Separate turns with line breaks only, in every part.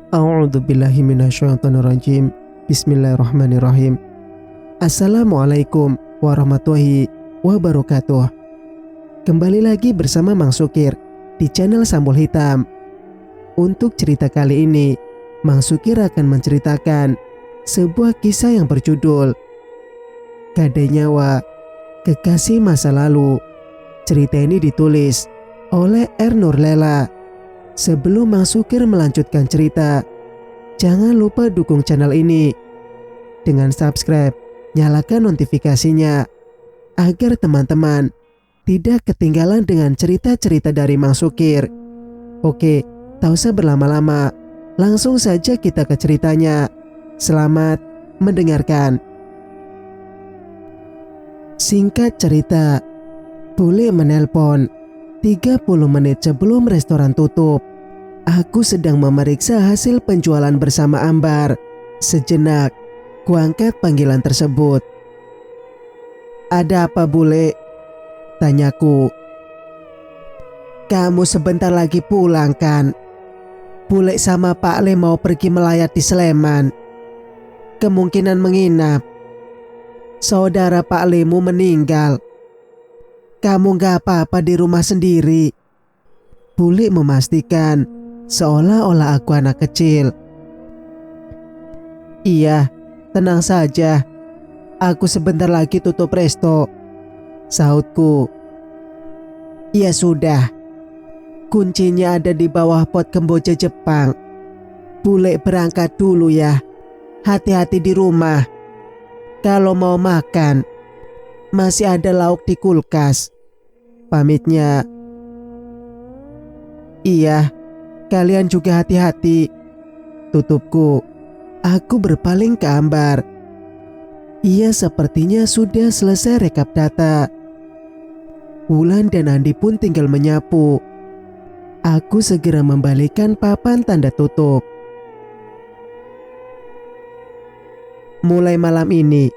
A'udzubillahi minasyaitonirrajim. Bismillahirrahmanirrahim. Assalamualaikum warahmatullahi wabarakatuh. Kembali lagi bersama Mang Sukir di channel Sambal Hitam. Untuk cerita kali ini, Mang Sukir akan menceritakan sebuah kisah yang berjudul Gadai Nyawa, Kekasih Masa Lalu. Cerita ini ditulis oleh R. Nurlela. Sebelum Mang Sukir melanjutkan cerita, jangan lupa dukung channel ini dengan subscribe, nyalakan notifikasinya agar teman-teman tidak ketinggalan dengan cerita-cerita dari Mang Sukir. Oke, tak usah berlama-lama, langsung saja kita ke ceritanya. Selamat mendengarkan. Singkat cerita, Bule menelpon 30 menit sebelum restoran tutup. Aku sedang memeriksa hasil penjualan bersama Ambar. Sejenak, kuangkat panggilan tersebut. "Ada apa, Bule?" tanyaku. "Kamu sebentar lagi pulang kan? Bule sama Pak Le mau pergi melayat di Sleman. Kemungkinan menginap. Saudara Pak Lemu meninggal. Kamu gak apa-apa di rumah sendiri?" Bule memastikan, seolah-olah aku anak kecil. "Iya, tenang saja. Aku sebentar lagi tutup resto," sahutku. "Ya sudah, kuncinya ada di bawah pot Kemboja Jepang. Bule berangkat dulu ya. Hati-hati di rumah. Kalau mau makan, masih ada lauk di kulkas," pamitnya. "Iya, kalian juga hati-hati," tutupku. Aku berpaling ke Ambar. Ia sepertinya sudah selesai rekap data. Wulan dan Andi pun tinggal menyapu. Aku segera membalikkan papan tanda tutup. "Mulai malam ini,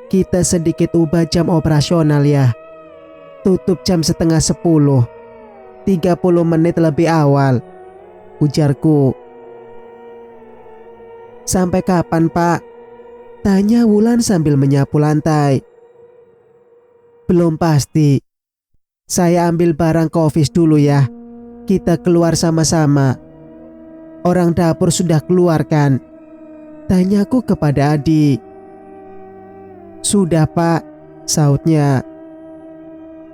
kita sedikit ubah jam operasional ya. Tutup jam setengah 10, 30 menit lebih awal," ujarku. "Sampai kapan, Pak?" tanya Wulan sambil menyapu lantai. "Belum pasti. Saya ambil barang ke office dulu ya. Kita keluar sama-sama. Orang dapur sudah keluar kan?" tanyaku kepada Adi. "Sudah, Pak," sahutnya.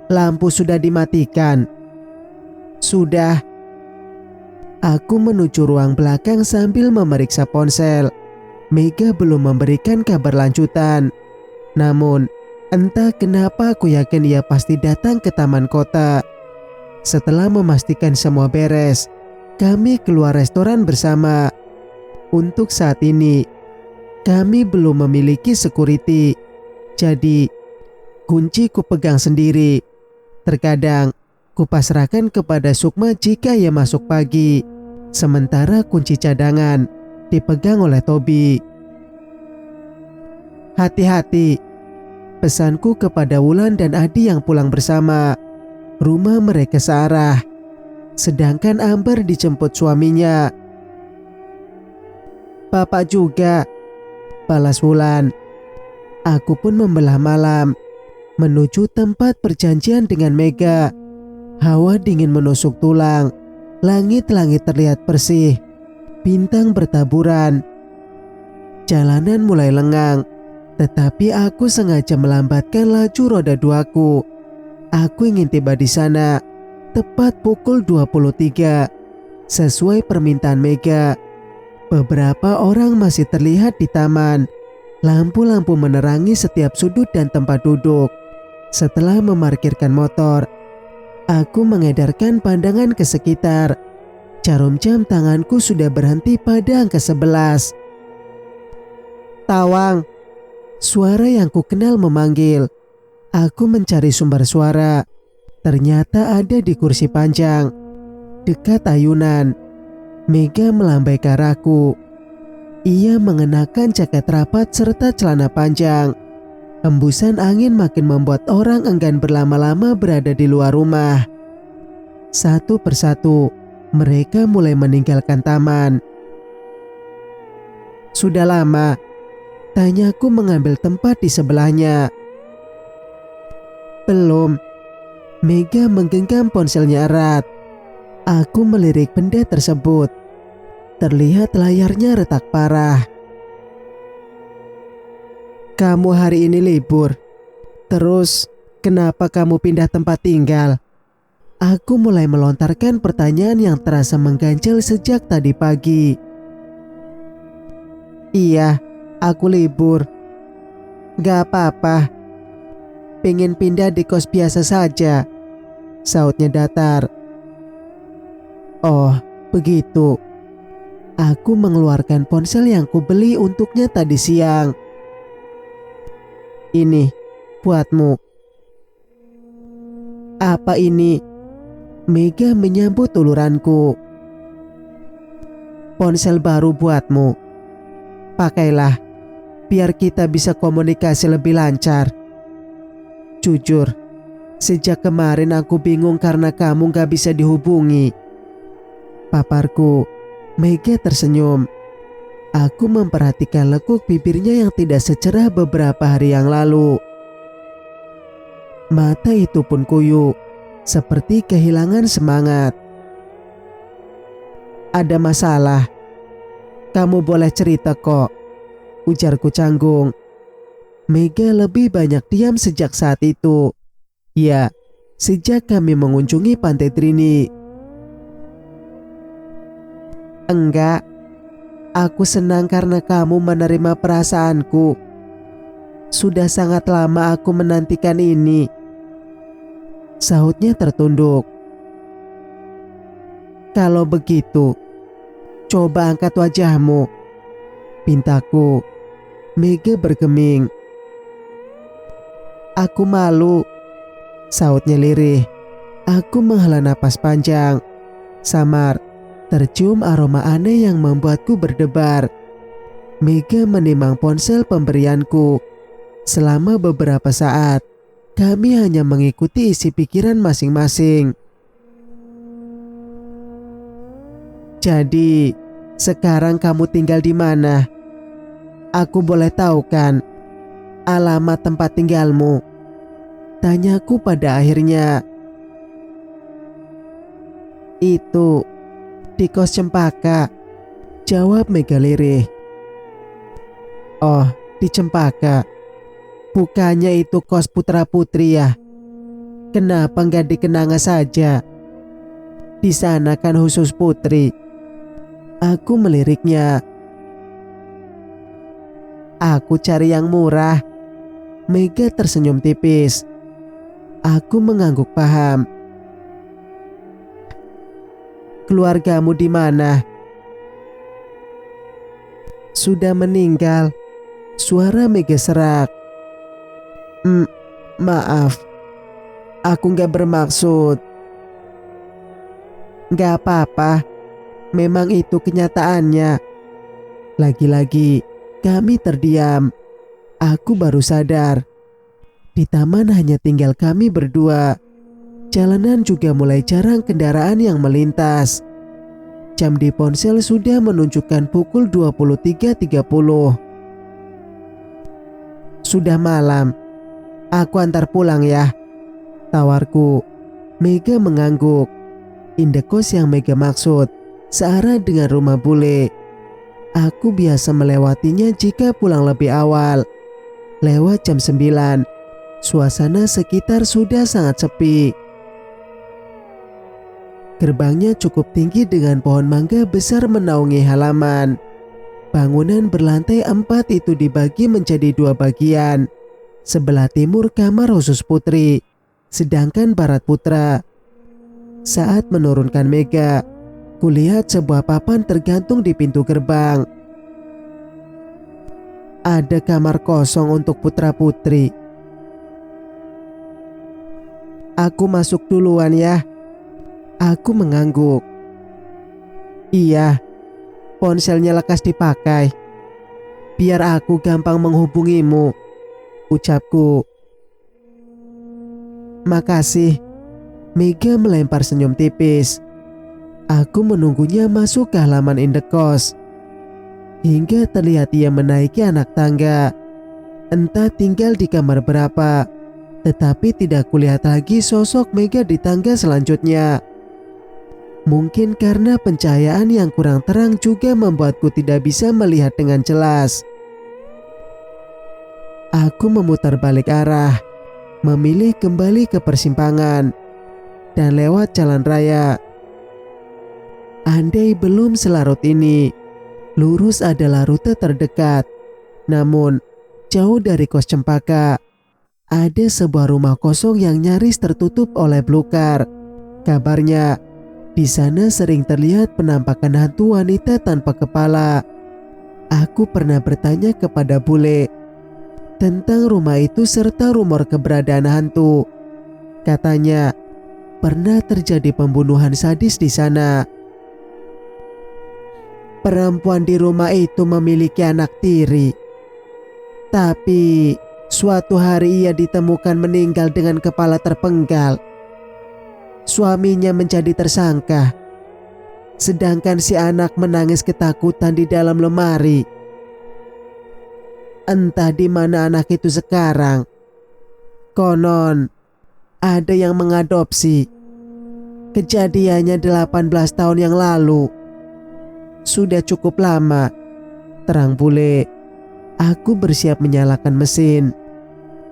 "Lampu sudah dimatikan?" "Sudah." Aku menuju ruang belakang sambil memeriksa ponsel. Mega belum memberikan kabar lanjutan. Namun, entah kenapa aku yakin ia pasti datang ke taman kota. Setelah memastikan semua beres, kami keluar restoran bersama. Untuk saat ini, kami belum memiliki security. Jadi, kunci ku pegang sendiri. Terkadang, kupasrahkan kepada Sukma jika ia masuk pagi. Sementara kunci cadangan dipegang oleh Tobi. "Hati-hati," pesanku kepada Wulan dan Adi yang pulang bersama. Rumah mereka searah, sedangkan Amber dijemput suaminya. "Bapak juga," balas Wulan. Aku pun membelah malam, menuju tempat perjanjian dengan Mega. Hawa dingin menusuk tulang. Langit-langit terlihat bersih. Bintang bertaburan. Jalanan mulai lengang, tetapi aku sengaja melambatkan laju roda 2ku. Aku ingin tiba di sana tepat pukul 23, sesuai permintaan Mega. Beberapa orang masih terlihat di taman. Lampu-lampu menerangi setiap sudut dan tempat duduk. Setelah memarkirkan motor, aku mengedarkan pandangan ke sekitar. Jarum jam tanganku sudah berhenti pada angka 11. "Tawang," suara yang ku kenal memanggil. Aku mencari sumber suara. Ternyata ada di kursi panjang, dekat ayunan. Mega melambai ke arahku. Ia mengenakan jaket rapat serta celana panjang. Hembusan angin makin membuat orang enggan berlama-lama berada di luar rumah. Satu persatu, mereka mulai meninggalkan taman. Sudah lama, tanyaku mengambil tempat di sebelahnya. Belum. Mega menggenggam ponselnya erat. Aku melirik benda tersebut. Terlihat layarnya retak parah. Kamu hari ini libur. Terus, kenapa kamu pindah tempat tinggal? Aku mulai melontarkan pertanyaan yang terasa mengganjal sejak tadi pagi. Iya, aku libur. Gak apa-apa. Pengen pindah di kos biasa saja, sautnya datar. Oh, begitu. Aku mengeluarkan ponsel yang kubeli untuknya tadi siang. Ini, buatmu. Apa ini? Mega menyambut uluranku. Ponsel baru buatmu. Pakailah, biar kita bisa komunikasi lebih lancar. Jujur, sejak kemarin aku bingung karena kamu gak bisa dihubungi. Paparku. Mega tersenyum. Aku memperhatikan lekuk bibirnya yang tidak secerah beberapa hari yang lalu. Mata itu pun kuyup, seperti kehilangan semangat. Ada masalah? Kamu boleh cerita kok, ujarku canggung. Mega lebih banyak diam sejak saat itu. Ya, sejak kami mengunjungi Pantai Trini. Enggak, aku senang karena kamu menerima perasaanku. Sudah sangat lama aku menantikan ini, sahutnya tertunduk. Kalau begitu, coba angkat wajahmu, pintaku. Mega bergeming. Aku malu, sahutnya lirih. Aku menghela napas panjang. Samar. Tercium aroma aneh yang membuatku berdebar. Mega menimang ponsel pemberianku. Selama beberapa saat, kami hanya mengikuti isi pikiran masing-masing. Jadi, sekarang kamu tinggal di mana? Aku boleh tahu kan alamat tempat tinggalmu? Tanyaku pada akhirnya. Itu di kos Cempaka, jawab Mega lirih. Oh, di Cempaka. Bukannya itu kos putra putri ya? Kenapa nggak di Kenanga saja? Di sana kan khusus putri. Aku meliriknya. Aku cari yang murah. Mega tersenyum tipis. Aku mengangguk paham. Keluargamu di mana? Sudah meninggal. Suara Mega serak. Maaf. Aku gak bermaksud. Gak apa-apa. Memang itu kenyataannya. Lagi-lagi kami terdiam. Aku baru sadar. Di taman hanya tinggal kami berdua. Jalanan juga mulai jarang kendaraan yang melintas. Jam di ponsel sudah menunjukkan pukul 23.30. Sudah malam. Aku antar pulang ya, tawarku. Mega mengangguk. Indekos yang Mega maksud searah dengan rumah bule. Aku biasa melewatinya jika pulang lebih awal. Lewat jam 9. Suasana sekitar sudah sangat sepi. Gerbangnya cukup tinggi dengan pohon mangga besar menaungi halaman. Bangunan berlantai 4 itu dibagi menjadi 2 bagian. Sebelah timur kamar khusus putri, sedangkan barat putra. Saat menurunkan Mega, kulihat sebuah papan tergantung di pintu gerbang. Ada kamar kosong untuk putra putri. Aku masuk duluan ya. Aku mengangguk. Iya, ponselnya lekas dipakai. Biar aku gampang menghubungimu, ucapku. Makasih. Mega melempar senyum tipis. Aku menunggunya masuk ke halaman indekos. hingga terlihat ia menaiki anak tangga. Entah tinggal di kamar berapa, tetapi tidak kulihat lagi sosok Mega di tangga selanjutnya. Mungkin karena pencahayaan yang kurang terang juga membuatku tidak bisa melihat dengan jelas. Aku memutar balik arah, memilih kembali ke persimpangan, dan lewat jalan raya. Andai belum selarut ini, lurus adalah rute terdekat. Namun, jauh dari kos Cempaka, ada sebuah rumah kosong yang nyaris tertutup oleh belukar. Kabarnya, di sana sering terlihat penampakan hantu wanita tanpa kepala. Aku pernah bertanya kepada bule tentang rumah itu serta rumor keberadaan hantu. Katanya, pernah terjadi pembunuhan sadis di sana. Perempuan di rumah itu memiliki anak tiri. Tapi, suatu hari ia ditemukan meninggal dengan kepala terpenggal. Suaminya menjadi tersangka, sedangkan si anak menangis ketakutan di dalam lemari. Entah di mana anak itu sekarang. Konon, ada yang mengadopsi. Kejadiannya 18 tahun yang lalu. Sudah cukup lama, terang bule. Aku bersiap menyalakan mesin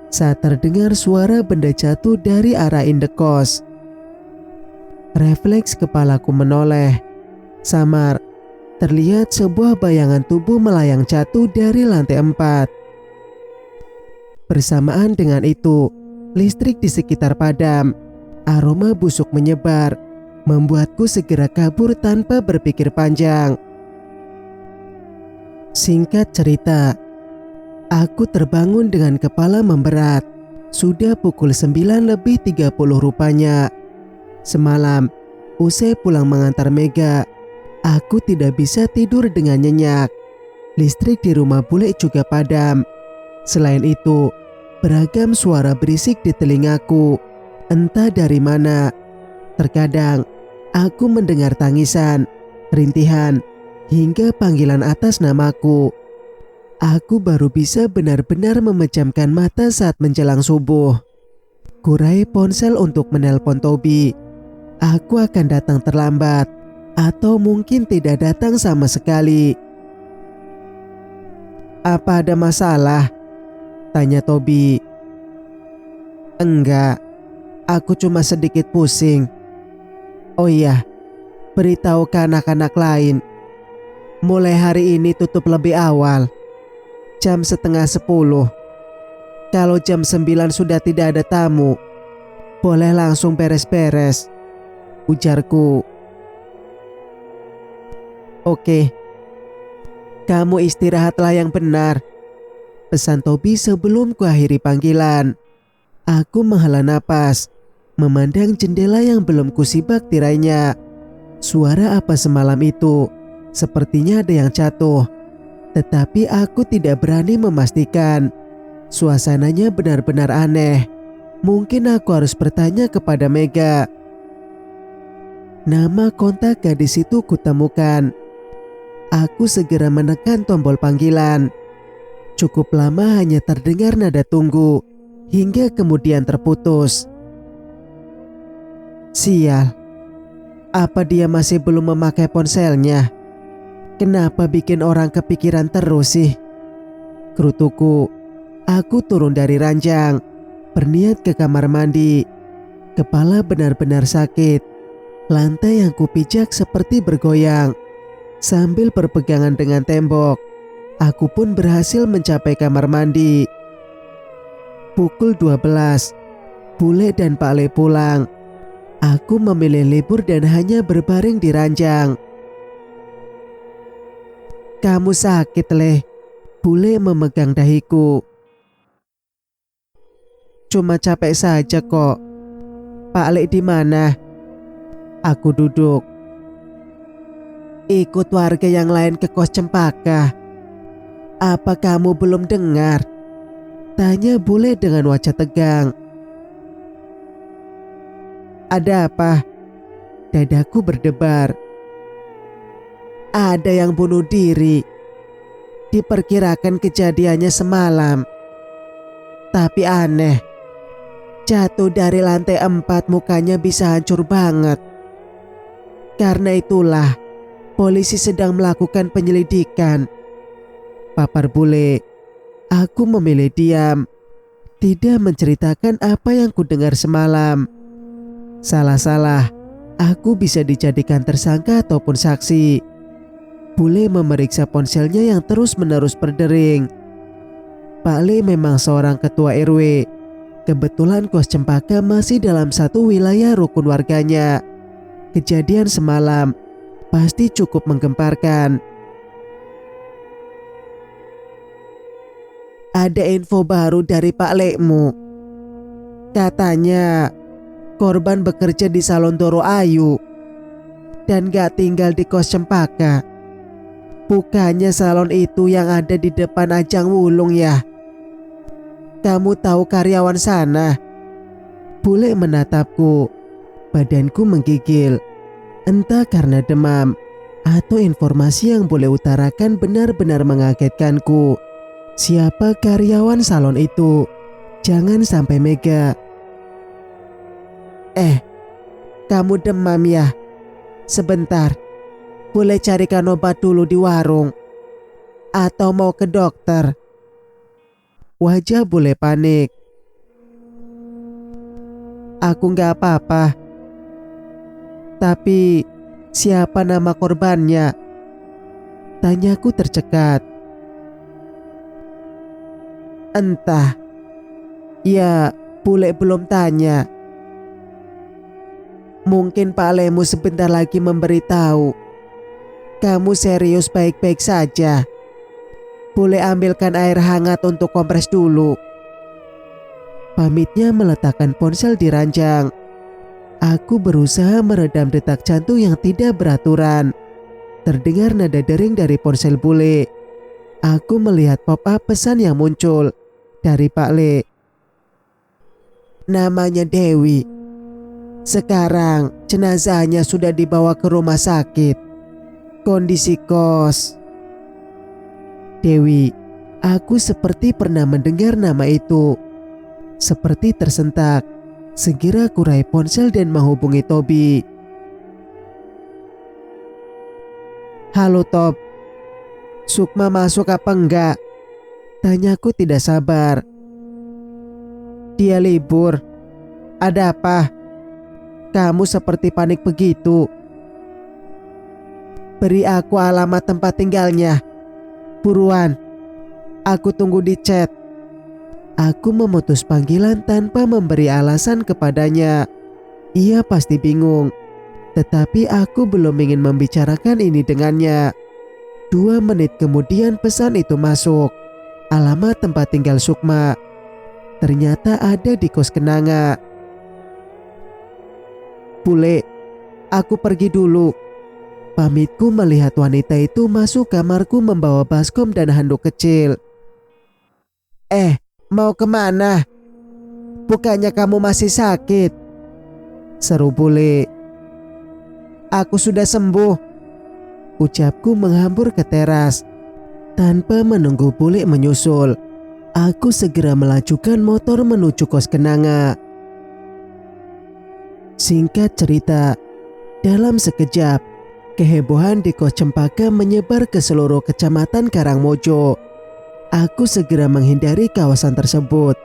saat terdengar suara benda jatuh dari arah indekos. Refleks kepalaku menoleh. Samar, terlihat sebuah bayangan tubuh melayang jatuh dari lantai 4. Bersamaan dengan itu, listrik di sekitar padam. Aroma busuk menyebar, membuatku segera kabur tanpa berpikir panjang. Singkat cerita, aku terbangun dengan kepala memberat. Sudah pukul 9:30 rupanya. Semalam, usai pulang mengantar Mega, aku tidak bisa tidur dengan nyenyak. Listrik di rumah bule juga padam. Selain itu, beragam suara berisik di telingaku, entah dari mana. Terkadang, aku mendengar tangisan, rintihan, hingga panggilan atas namaku. Aku baru bisa benar-benar memejamkan mata saat menjelang subuh. Kurai ponsel untuk menelpon Tobi. Aku akan datang terlambat, atau mungkin tidak datang sama sekali. Apa ada masalah? Tanya Tobi. Enggak, aku cuma sedikit pusing. Oh iya, beritahu ke anak-anak lain. Mulai hari ini tutup lebih awal, jam 9:30. Kalau jam 9 sudah tidak ada tamu, boleh langsung beres-beres, ujarku. Oke, kamu istirahatlah yang benar, pesan Tobi sebelum kuakhiri panggilan. Aku menghela napas, memandang jendela yang belum kusibak tirainya. Suara apa semalam itu? Sepertinya ada yang jatuh, tetapi aku tidak berani memastikan. Suasananya benar-benar aneh. Mungkin aku harus bertanya kepada Mega. Nama kontak gadis itu kutemukan. Aku segera menekan tombol panggilan. Cukup lama hanya terdengar nada tunggu, hingga kemudian terputus. Sial, apa dia masih belum memakai ponselnya? Kenapa bikin orang kepikiran terus sih? Kerutuku. Aku turun dari ranjang, berniat ke kamar mandi. Kepala benar-benar sakit. Lantai yang kupijak seperti bergoyang. Sambil berpegangan dengan tembok, aku pun berhasil mencapai kamar mandi. Pukul 12, Bule dan Pak Le pulang. Aku memilih libur dan hanya berbaring di ranjang. Kamu sakit, Le? Bule memegang dahiku. Cuma capek saja kok. Pak Le di mana? Aku duduk. Ikut warga yang lain ke kos Cempaka. Apa kamu belum dengar? Tanya Bule dengan wajah tegang. Ada apa? Dadaku berdebar. Ada yang bunuh diri. Diperkirakan kejadiannya semalam. Tapi aneh, jatuh dari lantai 4 mukanya bisa hancur banget. Karena itulah polisi sedang melakukan penyelidikan. Papar bule. Aku memilih diam, tidak menceritakan apa yang kudengar semalam. Salah-salah, aku bisa dijadikan tersangka ataupun saksi. Bule memeriksa ponselnya yang terus-menerus berdering. Pak Le memang seorang ketua RW. Kebetulan kos Cempaka masih dalam satu wilayah rukun warganya. Kejadian semalam pasti cukup menggemparkan. Ada info baru dari Pak Lekmu. Katanya korban bekerja di salon Doro Ayu dan gak tinggal di kos Cempaka. Bukannya salon itu yang ada di depan Ajang Wulung ya? Kamu tahu karyawan sana? Bule menatapku. Badanku menggigil. Entah karena demam atau informasi yang Bule utarakan benar-benar mengagetkanku. Siapa karyawan salon itu? Jangan sampai Mega. Kamu demam ya? Sebentar, boleh carikan obat dulu di warung? Atau mau ke dokter? Wajah Bule panik. Aku gak apa-apa. Tapi siapa nama korbannya? Tanyaku tercekat. Entah. Ya, Bule belum tanya. Mungkin Pak Lemu sebentar lagi memberitahu. Kamu serius baik-baik saja. Boleh ambilkan air hangat untuk kompres dulu. Pamitnya meletakkan ponsel di ranjang. Aku berusaha meredam detak jantung yang tidak beraturan. Terdengar nada dering dari ponsel Bule. Aku melihat pop-up pesan yang muncul dari Pak Le. Namanya Dewi. Sekarang jenazahnya sudah dibawa ke rumah sakit. Kondisi kos. Dewi, aku seperti pernah mendengar nama itu. Seperti tersentak. Segera kurai ponsel dan menghubungi Tobi. Halo Tob, Sukma masuk apa enggak? Tanyaku tidak sabar. Dia libur. Ada apa? Kamu seperti panik begitu. Beri aku alamat tempat tinggalnya. Buruan. Aku tunggu di chat. Aku memutus panggilan tanpa memberi alasan kepadanya. Ia pasti bingung. Tetapi aku belum ingin membicarakan ini dengannya. 2 menit kemudian pesan itu masuk. Alamat tempat tinggal Sukma. Ternyata ada di kos Kenanga. Bule, aku pergi dulu. Pamitku melihat wanita itu masuk kamarku membawa baskom dan handuk kecil. Mau kemana? Bukannya kamu masih sakit? Seru Bule. Aku sudah sembuh. Ucapku menghambur ke teras. Tanpa menunggu Bule menyusul, aku segera melajukan motor menuju kos Kenanga. Singkat cerita, dalam sekejap, kehebohan di kos Cempaka menyebar ke seluruh kecamatan Karangmojo. Aku segera menghindari kawasan tersebut.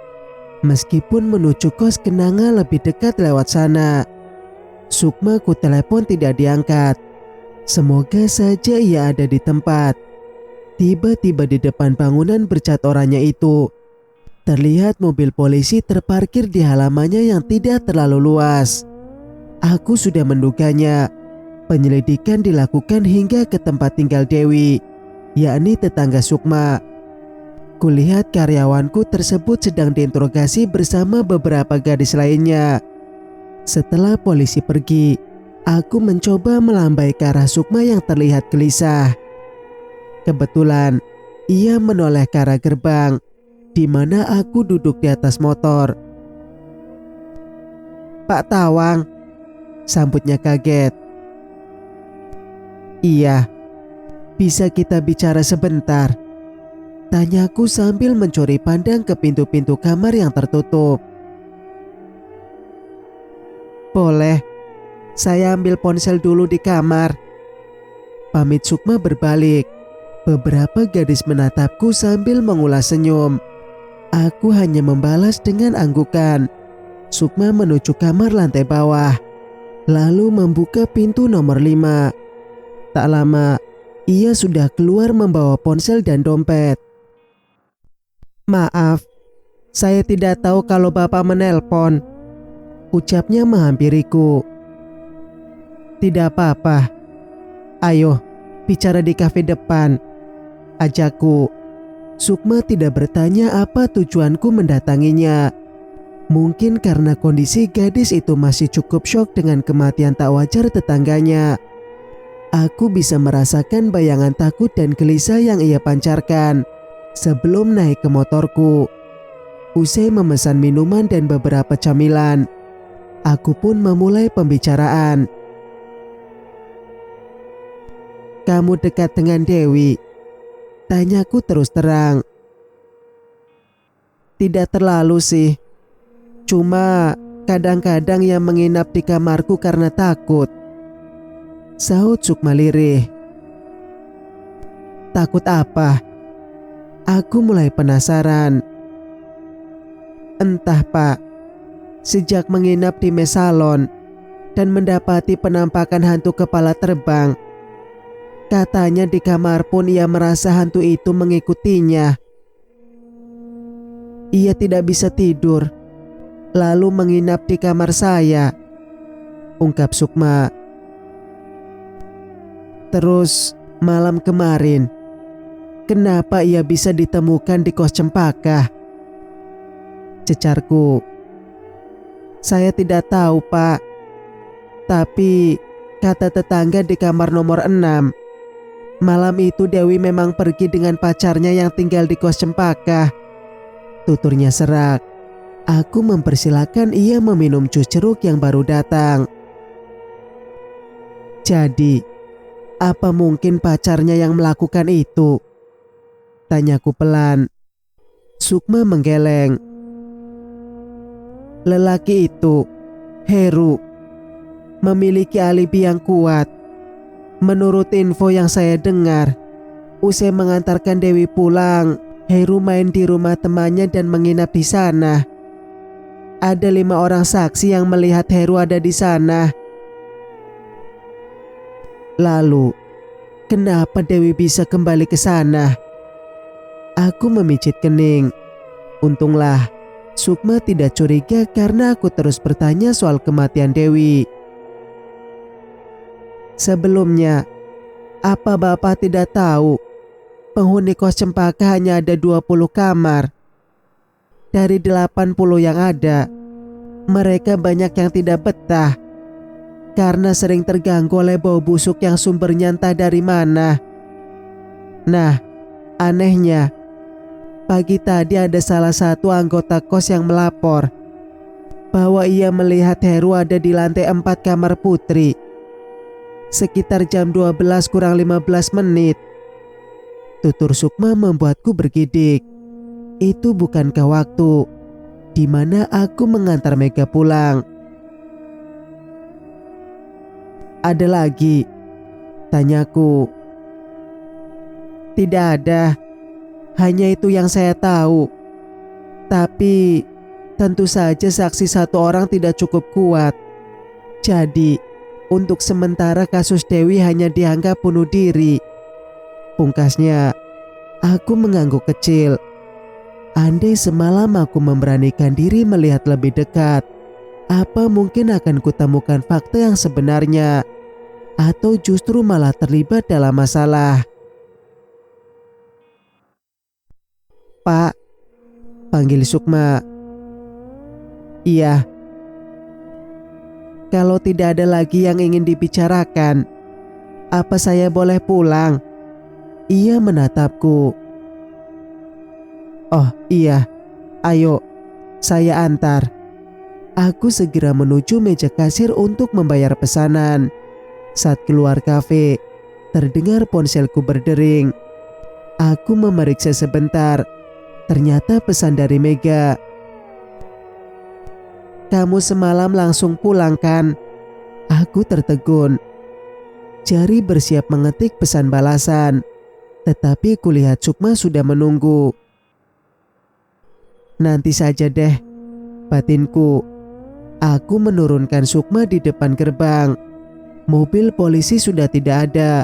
Meskipun menuju kos Kenanga lebih dekat lewat sana. Sukma ku telepon tidak diangkat. Semoga saja ia ada di tempat. Tiba-tiba di depan bangunan bercat oranye itu, terlihat mobil polisi terparkir di halamannya yang tidak terlalu luas. Aku sudah menduganya. Penyelidikan dilakukan hingga ke tempat tinggal Dewi, yakni tetangga Sukma. Kulihat karyawanku tersebut sedang diinterogasi bersama beberapa gadis lainnya. Setelah polisi pergi, aku mencoba melambai ke arah Sukma yang terlihat gelisah. Kebetulan, ia menoleh ke arah gerbang, di mana aku duduk di atas motor. Pak Tawang, sambutnya kaget. Iya, bisa kita bicara sebentar? Tanyaku sambil mencuri pandang ke pintu-pintu kamar yang tertutup. Boleh, saya ambil ponsel dulu di kamar. Pamit Sukma berbalik. Beberapa gadis menatapku sambil mengulas senyum. Aku hanya membalas dengan anggukan. Sukma menuju kamar lantai bawah, lalu membuka pintu nomor 5. Tak lama, ia sudah keluar membawa ponsel dan dompet. Maaf, saya tidak tahu kalau Bapak menelpon, ucapnya menghampiriku. Tidak apa-apa, ayo bicara di kafe depan, ajakku. Sukma tidak bertanya apa tujuanku mendatanginya. Mungkin karena kondisi gadis itu masih cukup syok dengan kematian tak wajar tetangganya. Aku bisa merasakan bayangan takut dan gelisah yang ia pancarkan sebelum naik ke motorku. Usai memesan minuman dan beberapa camilan, aku pun memulai pembicaraan. Kamu dekat dengan Dewi? Tanyaku terus terang. Tidak terlalu sih. Cuma kadang-kadang ia menginap di kamarku karena takut, sahut Sukma lirih. Takut apa? Aku mulai penasaran. Entah Pak, sejak menginap di mes salon dan mendapati penampakan hantu kepala terbang, katanya di kamar pun ia merasa hantu itu mengikutinya. Ia tidak bisa tidur, lalu menginap di kamar saya, ungkap Sukma. Terus malam kemarin, kenapa ia bisa ditemukan di kos Cempaka? Cecarku. Saya tidak tahu Pak, tapi kata tetangga di kamar nomor 6, malam itu Dewi memang pergi dengan pacarnya yang tinggal di kos Cempaka, tuturnya serak. Aku mempersilahkan ia meminum jus jeruk yang baru datang. Jadi, apa mungkin pacarnya yang melakukan itu? Tanyaku pelan. Sukma menggeleng. Lelaki itu, Heru, memiliki alibi yang kuat. Menurut info yang saya dengar, usai mengantarkan Dewi pulang, Heru main di rumah temannya dan menginap di sana. Ada 5 orang saksi yang melihat Heru ada di sana. Lalu, kenapa Dewi bisa kembali ke sana? Aku memicit kening. Untunglah, Sukma tidak curiga karena aku terus bertanya soal kematian Dewi. Sebelumnya, apa Bapak tidak tahu penghuni kos Cempaka hanya ada 20 kamar? Dari 80 yang ada, mereka banyak yang tidak betah karena sering terganggu oleh bau busuk yang sumbernya entah dari mana. Nah, anehnya, pagi tadi ada salah satu anggota kos yang melapor bahwa ia melihat Heru ada di lantai 4 kamar Putri sekitar jam 12 kurang 15 menit. Tutur Sukma membuatku bergidik. Itu bukankah waktu di mana aku mengantar Mega pulang? Ada lagi? Tanyaku. Tidak ada, hanya itu yang saya tahu. Tapi tentu saja saksi satu orang tidak cukup kuat. Jadi untuk sementara kasus Dewi hanya dianggap bunuh diri. Pungkasnya, aku mengangguk kecil. Andai semalam aku memberanikan diri melihat lebih dekat, apa mungkin akan kutemukan fakta yang sebenarnya, atau justru malah terlibat dalam masalah. Pak, panggil Sukma. Iya. Kalau tidak ada lagi yang ingin dibicarakan, apa saya boleh pulang? Ia menatapku. Oh iya, ayo, saya antar. Aku segera menuju meja kasir untuk membayar pesanan. Saat keluar kafe, terdengar ponselku berdering. Aku memeriksa sebentar. Ternyata pesan dari Mega. "Kamu semalam langsung pulang kan?" Aku tertegun. Jari bersiap mengetik pesan balasan. Tetapi kulihat Sukma sudah menunggu. "Nanti saja deh," batinku. Aku menurunkan Sukma di depan gerbang. Mobil polisi sudah tidak ada.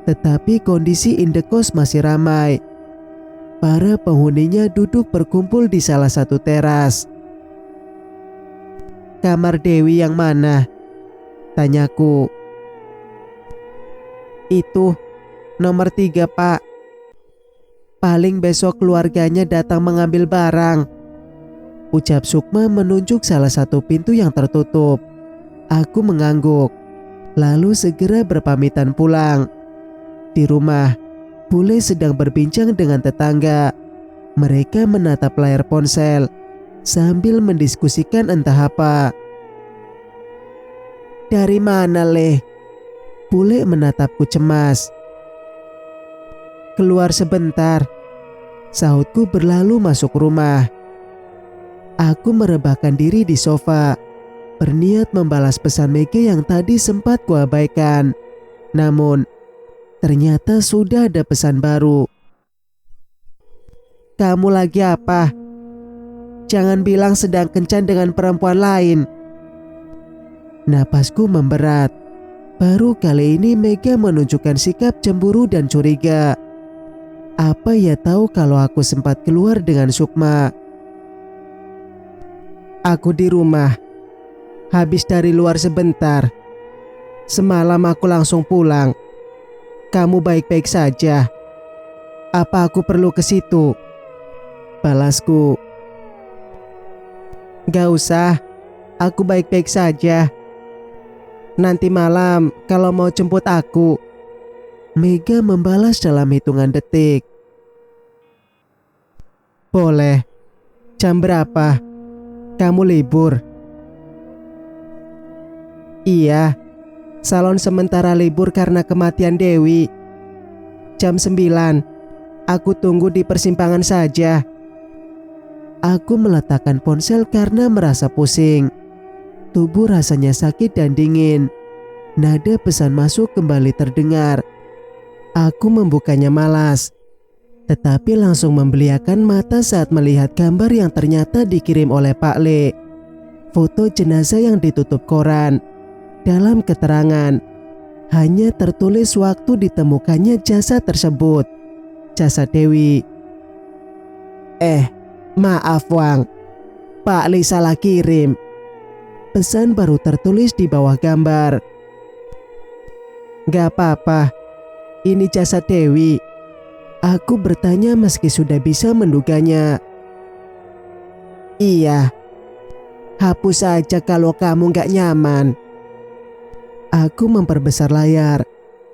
Tetapi kondisi indekos masih ramai. Para penghuninya duduk berkumpul di salah satu teras. "Kamar Dewi yang mana?" tanyaku. "Itu, nomor 3, Pak. Paling besok keluarganya datang mengambil barang," ucap Sukma menunjuk salah satu pintu yang tertutup. Aku mengangguk, lalu segera berpamitan pulang. Di rumah, Bule sedang berbincang dengan tetangga. Mereka menatap layar ponsel sambil mendiskusikan entah apa. "Dari mana, Le?" Bule menatapku cemas. "Keluar sebentar," sahutku berlalu masuk rumah. Aku merebahkan diri di sofa, berniat membalas pesan Mega yang tadi sempat kuabaikan. Namun, ternyata sudah ada pesan baru. "Kamu lagi apa? Jangan bilang sedang kencan dengan perempuan lain." Napasku memberat. Baru kali ini Mega menunjukkan sikap cemburu dan curiga. Apa ia tahu kalau aku sempat keluar dengan Sukma? "Aku di rumah. Habis dari luar sebentar. Semalam aku langsung pulang. Kamu baik-baik saja? Apa aku perlu ke situ?" balasku. "Gak usah. Aku baik-baik saja. Nanti malam kalau mau jemput aku," Mega membalas dalam hitungan detik. "Boleh. Jam berapa? Kamu libur?" "Iya. Salon sementara libur karena kematian Dewi. Jam 9. Aku tunggu di persimpangan saja." Aku meletakkan ponsel karena merasa pusing. Tubuh rasanya sakit dan dingin. Nada pesan masuk kembali terdengar. Aku membukanya malas, tetapi langsung membeliakan mata saat melihat gambar yang ternyata dikirim oleh Pak Le. Foto jenazah yang ditutup koran. Dalam keterangan, hanya tertulis waktu ditemukannya jasad tersebut. Jasad Dewi. Maaf Wang, Pak Le salah kirim." Pesan baru tertulis di bawah gambar. "Gak apa-apa, ini jasad Dewi." Aku bertanya meski sudah bisa menduganya. "Iya. Hapus saja kalau kamu gak nyaman." Aku memperbesar layar.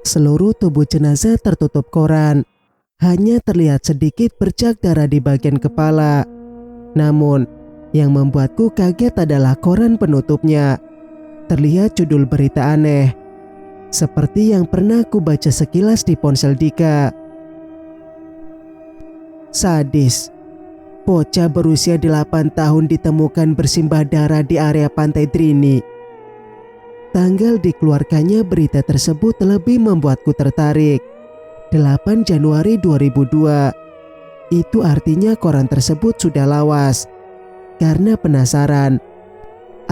Seluruh tubuh jenazah tertutup koran. Hanya terlihat sedikit bercak darah di bagian kepala. Namun, yang membuatku kaget adalah koran penutupnya. Terlihat judul berita aneh, seperti yang pernah ku baca sekilas di ponsel Dika. "Sadis. Bocah berusia 8 tahun ditemukan bersimbah darah di area pantai Drini." Tanggal dikeluarkannya berita tersebut lebih membuatku tertarik. 8 Januari 2002. Itu artinya koran tersebut sudah lawas. Karena penasaran,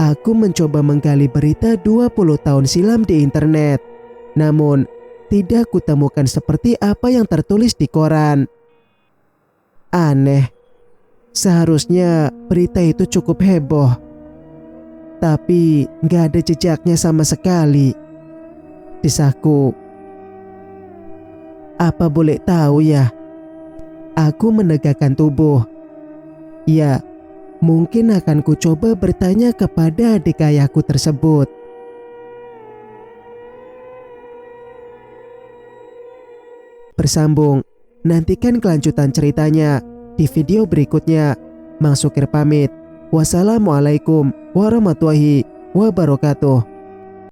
aku mencoba menggali berita 20 tahun silam di internet. Namun, tidak kutemukan seperti apa yang tertulis di koran. Aneh. Seharusnya berita itu cukup heboh. Tapi gak ada jejaknya sama sekali, desahku. "Apa boleh tahu ya?" Aku menegakkan tubuh. Ya, mungkin akan ku coba bertanya kepada adik ayahku tersebut. Bersambung. Nantikan kelanjutan ceritanya di video berikutnya. Mang Sukir pamit. Wassalamualaikum warahmatullahi wabarakatuh.